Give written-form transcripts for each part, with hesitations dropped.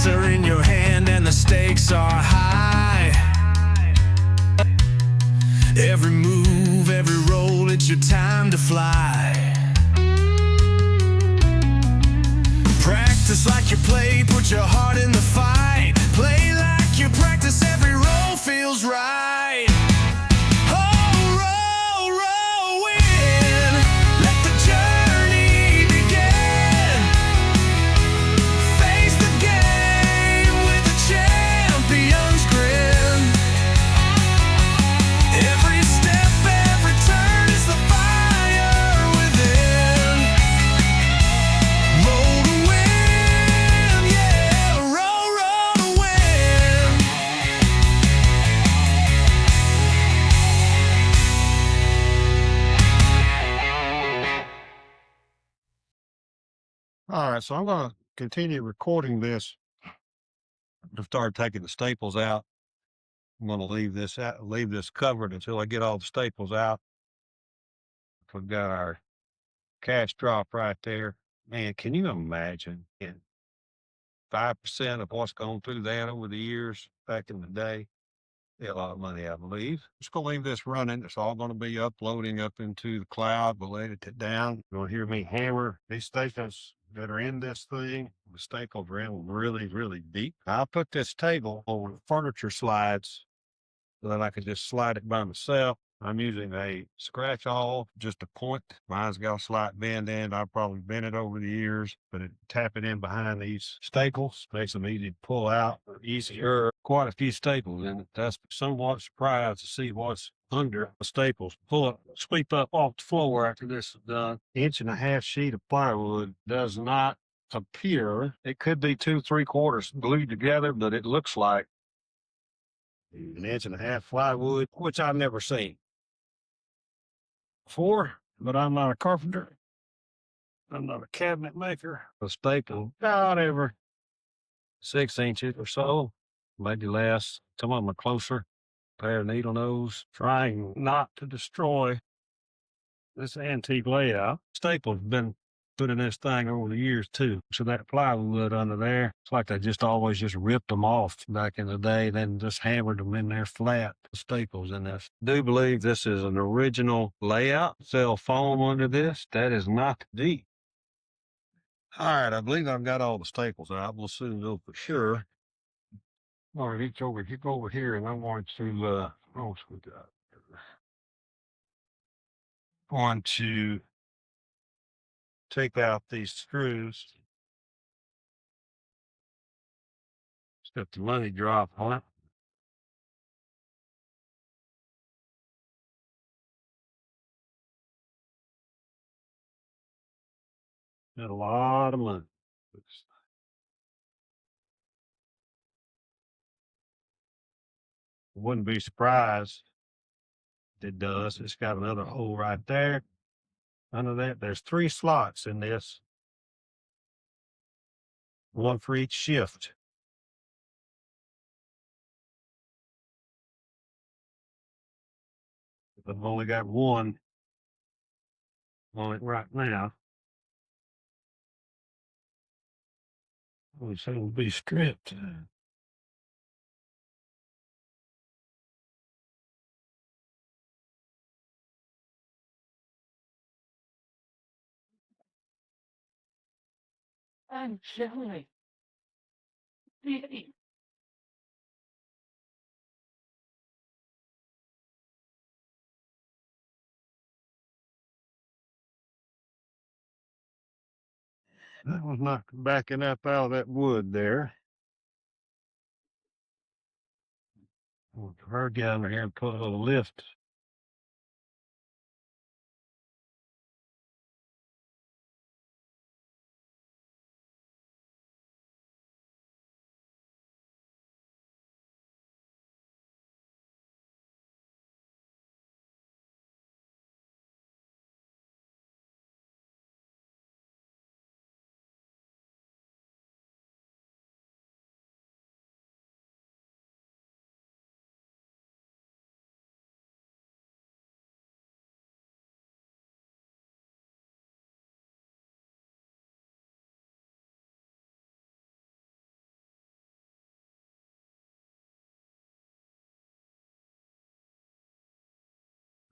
are in your hand and the stakes are high. Every move, every roll, it's your time to fly. Practice like you play, put your heart in the fight. Play like you practice, every roll feels right. Oh, roll, roll, win. Let the journey begin. Face the game with a champion's grin. Every step, every turn is the fire within. Roll to win, yeah, roll, roll to win. All right, so I'm going to continue recording this. I've started taking the staples out. I'm going to leave this covered until I get all the staples out. We've got our cash drop right there. Man, can you imagine 5% of what's gone through that over the years back in the day? Yeah, a lot of money, I believe. Just going to leave this running. It's all going to be uploading up into the cloud. We'll edit it down. You're going to hear me hammer these staples that are in this thing. The staples are in really, really deep. I'll put this table over the furniture slides so that I can just slide it by myself. I'm using a scratch awl, just a point. Mine's got a slight bend in. I've probably bent it over the years, but tap it in behind these staples makes them easy to pull out, easier. Quite a few staples in it. That's somewhat surprised to see what's under the staples. Sweep up off the floor after this is done. 1.5-inch sheet of plywood does not appear. It could be 2 3/4 glued together, but it looks like 1.5-inch plywood, which I've never seen before, but I'm not a carpenter. I'm not a cabinet maker. A staple, about every 6 inches or so, maybe less. Some of them are closer. Pair of needle nose, trying not to destroy this antique layout. Staples been put in this thing over the years too. So that plywood under there, it's like they just always just ripped them off back in the day, then just hammered them in there flat. The staples in this. I do believe this is an original layout. Cell foam under this. That is not deep. All right, I believe I've got all the staples out. We'll soon know for sure. All right, go over here, and I'm going to going to take out these screws. Got the money drop on it. Got a lot of money. Wouldn't be surprised if it does. It's got another hole right there. Under that, there's 3 slots in this. One for each shift. I've only got one on it right now. So it'll be stripped. I'm sorry. That was not backing up out of that wood there. We'll her down here and put a little lift.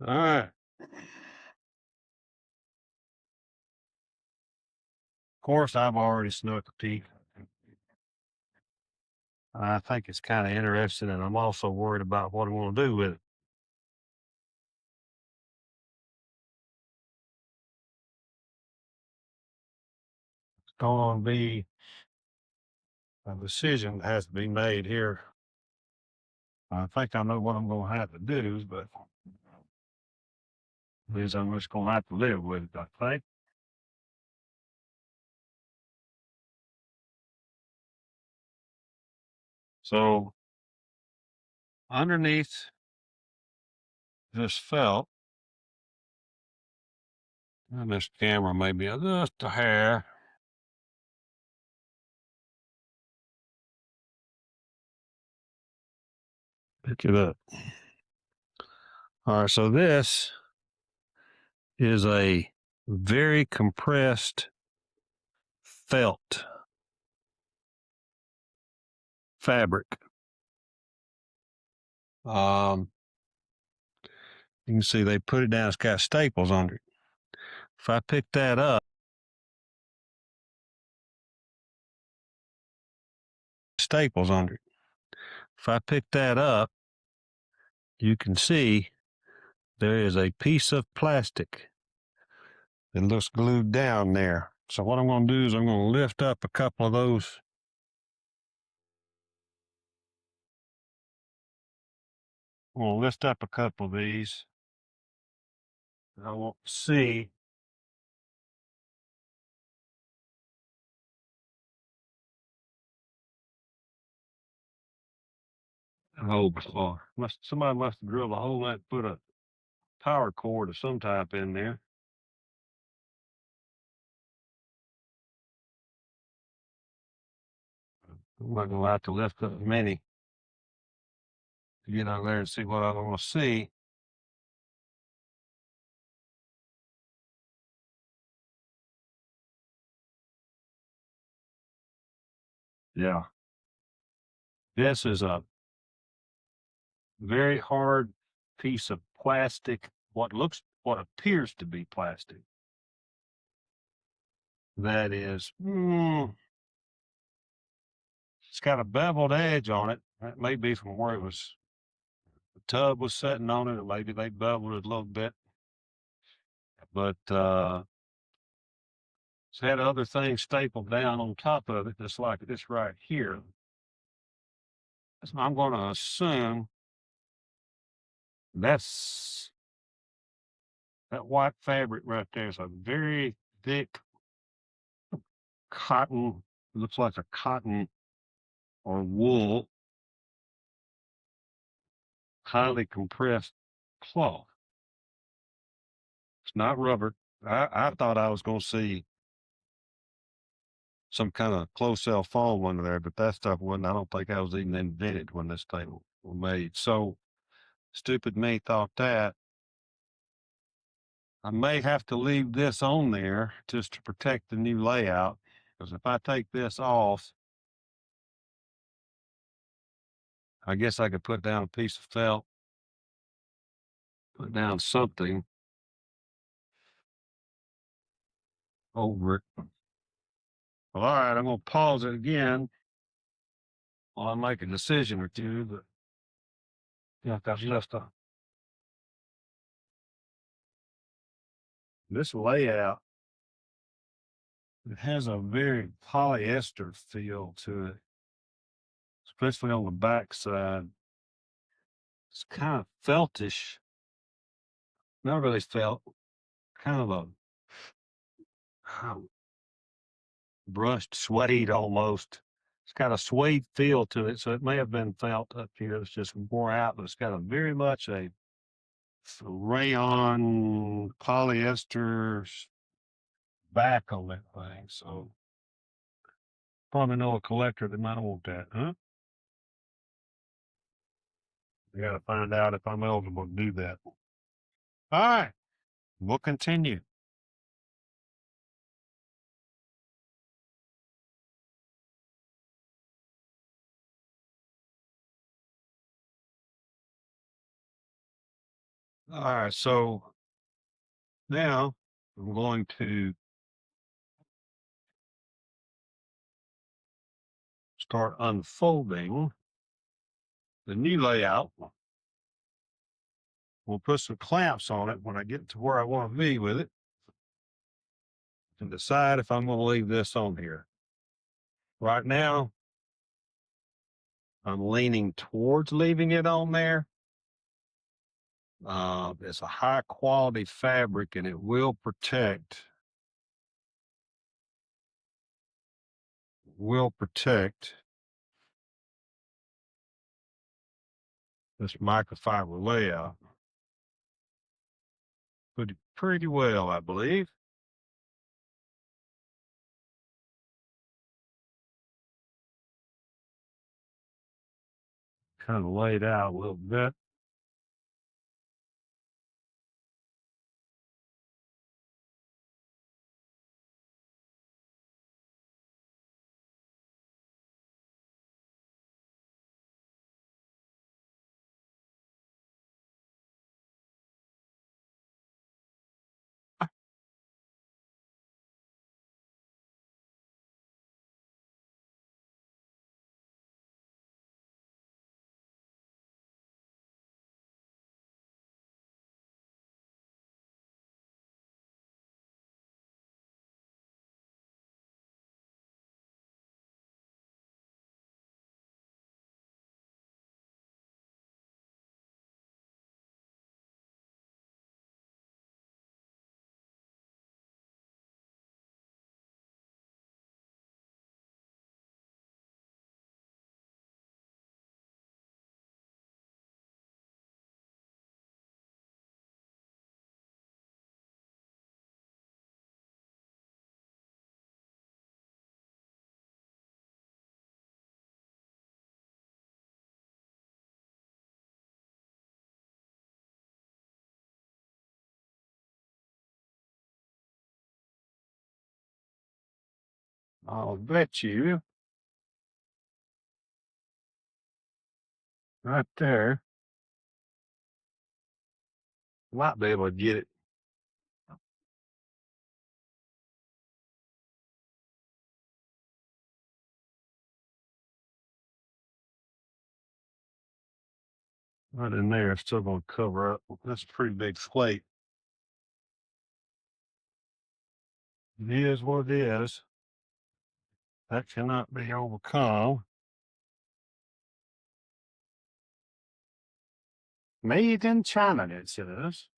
All right. Of course, I've already snuck a peek. I think it's kind of interesting, and I'm also worried about what I want to do with it. It's going to be a decision that has to be made here. I think I know what I'm going to have to do, but is I'm just going to have to live with it, I think. So underneath this felt, and this camera may be just a hair. Pick it up. All right, so this is a very compressed felt fabric. Um, you can see they put it down. It's got staples under it. If I pick that up, staples under it. If I pick that up, you can see there is a piece of plastic that looks glued down there. So what I'm going to do is I'm going to lift up a couple of those. I'm going to lift up a couple of these. I want to see. Oh, before. Somebody must have drilled a hole in it, put a power cord of some type in there. I'm not going to have to lift up many to get out there and see what I want to see. Yeah. This is a very hard piece of plastic, what appears to be plastic. That is, it's got a beveled edge on it. That may be from where the tub was sitting on it, or maybe they beveled it a little bit. But it's had other things stapled down on top of it, just like this right here. So I'm going to assume that's that white fabric right there is a very thick cotton, looks like a cotton or wool, highly compressed cloth. It's not rubber. I thought I was going to see some kind of closed cell foam under there, but that stuff wasn't. I don't think that was even invented when this table was made. So stupid me thought that. I may have to leave this on there just to protect the new layout, because if I take this off, I guess I could put down a piece of felt, put down something over it. Well, all right, I'm going to pause it again while I make a decision or two, but yeah, that's left on. This layout, it has a very polyester feel to it, especially on the back side. It's kind of feltish, not really felt, kind of a brushed suede almost. It's got a suede feel to it, so it may have been felt up here. It's just wore out, but it's got a very much a rayon polyester back on that thing. So probably know a collector that might want that, huh? I got to find out if I'm eligible to do that. All right, we'll continue. All right, so now I'm going to start unfolding the new layout. We'll put some clamps on it when I get to where I want to be with it and decide if I'm going to leave this on here. Right now, I'm leaning towards leaving it on there. It's a high quality fabric and it will protect this microfiber layout pretty well, I believe. Kind of laid out a little bit. I'll bet you right there might be able to get it. Right in there, it's still going to cover up. That's a pretty big slate. It is what it is. That cannot be overcome. Made in China, it says.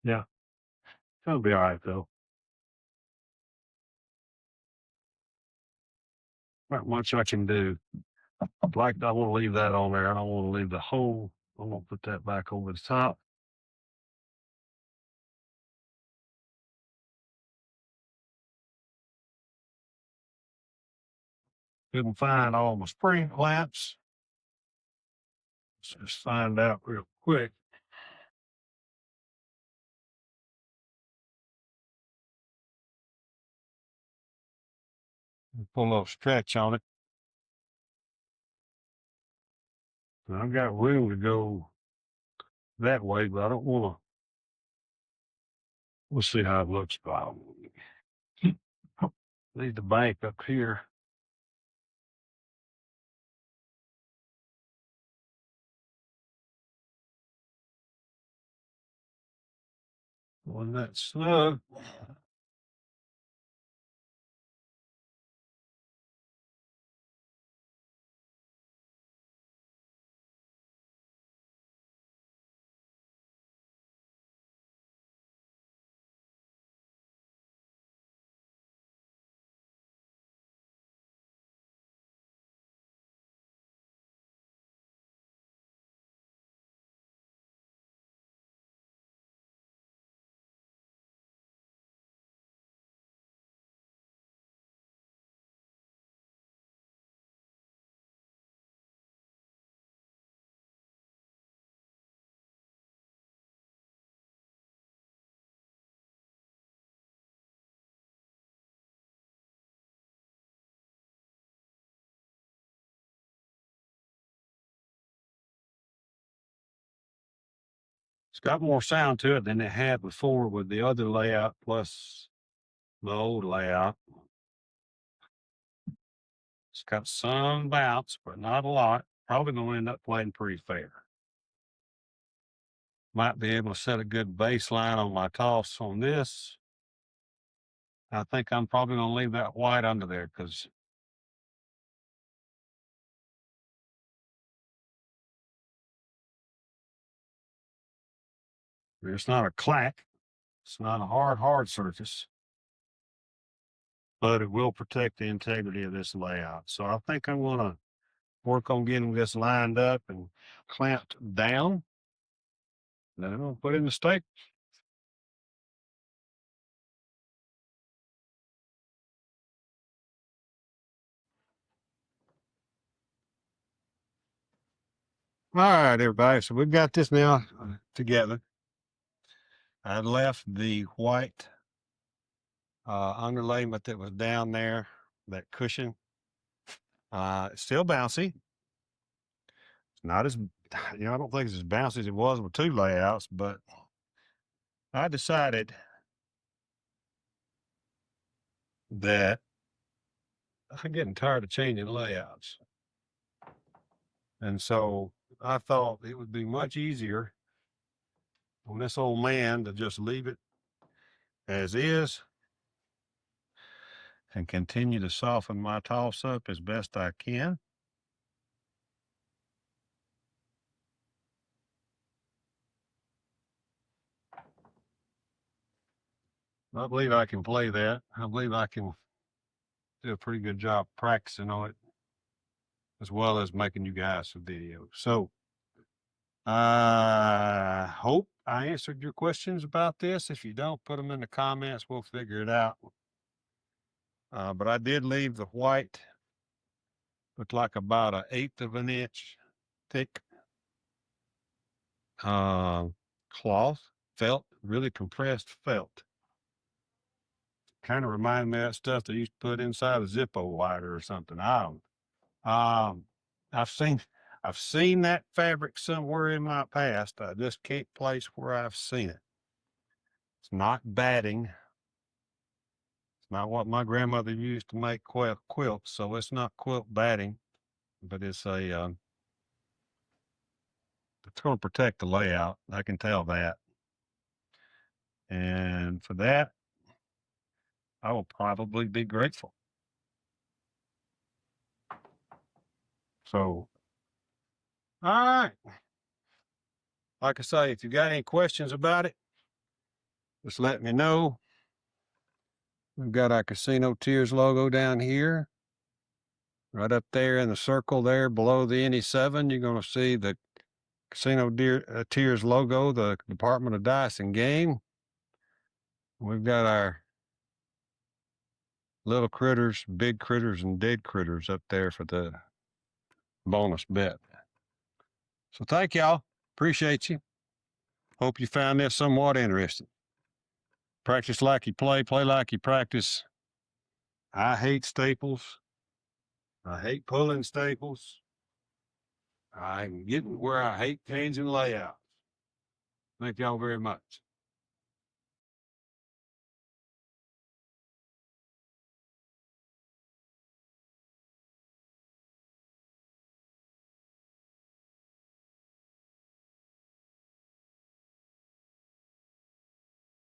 Yeah, it'll be all right, though. Not much I can do. Like, I want to leave that on there. I don't want to leave the hole. I want to put that back over the top. Couldn't find all my spring clamps. Let's just find out real quick. Put a little stretch on it. And I've got room to go that way, but I don't want to. We'll see how it looks. Leave the bank up here. When that's snug, It's got more sound to it than it had before with the other layout plus the old layout. It's got some bounce, but not a lot. Probably going to end up playing pretty fair. Might be able to set a good baseline on my toss on this. I think I'm probably going to leave that white under there because it's not a clack. It's not a hard surface, but it will protect the integrity of this layout. So I think I'm going to work on getting this lined up and clamped down. Then I'm going to put it in the stake. All right, everybody. So we've got this now together. I left the white underlayment that was down there, that cushion. It's still bouncy. It's not as, I don't think it's as bouncy as it was with two layouts, but I decided that I'm getting tired of changing layouts. And so I thought it would be much easier on this old man to just leave it as is and continue to soften my toss up as best I can. I believe I can play that. I believe I can do a pretty good job practicing on it as well as making you guys some videos. So I hope I answered your questions about this. If you don't, put them in the comments. We'll figure it out. But I did leave the white, looked like about 1/8 of an inch thick cloth, felt, really compressed felt. Kind of reminded me of that stuff they used to put inside a Zippo lighter or something. I don't. I've seen that fabric somewhere in my past. I just can't place where I've seen it. It's not batting. It's not what my grandmother used to make quilts, so it's not quilt batting, but it's a it's going to protect the layout. I can tell that. And for that, I will probably be grateful. So, all right. Like I say, if you got any questions about it, just let me know. We've got our Casino Tears logo down here. Right up there in the circle there below the NE7, you're going to see the Casino Tears logo, the Department of Dice and Game. We've got our little critters, big critters, and dead critters up there for the bonus bet. So thank y'all. Appreciate you. Hope you found this somewhat interesting. Practice like you play like you practice. I hate staples. I hate pulling staples. I'm getting where I hate changing layouts. Thank y'all very much.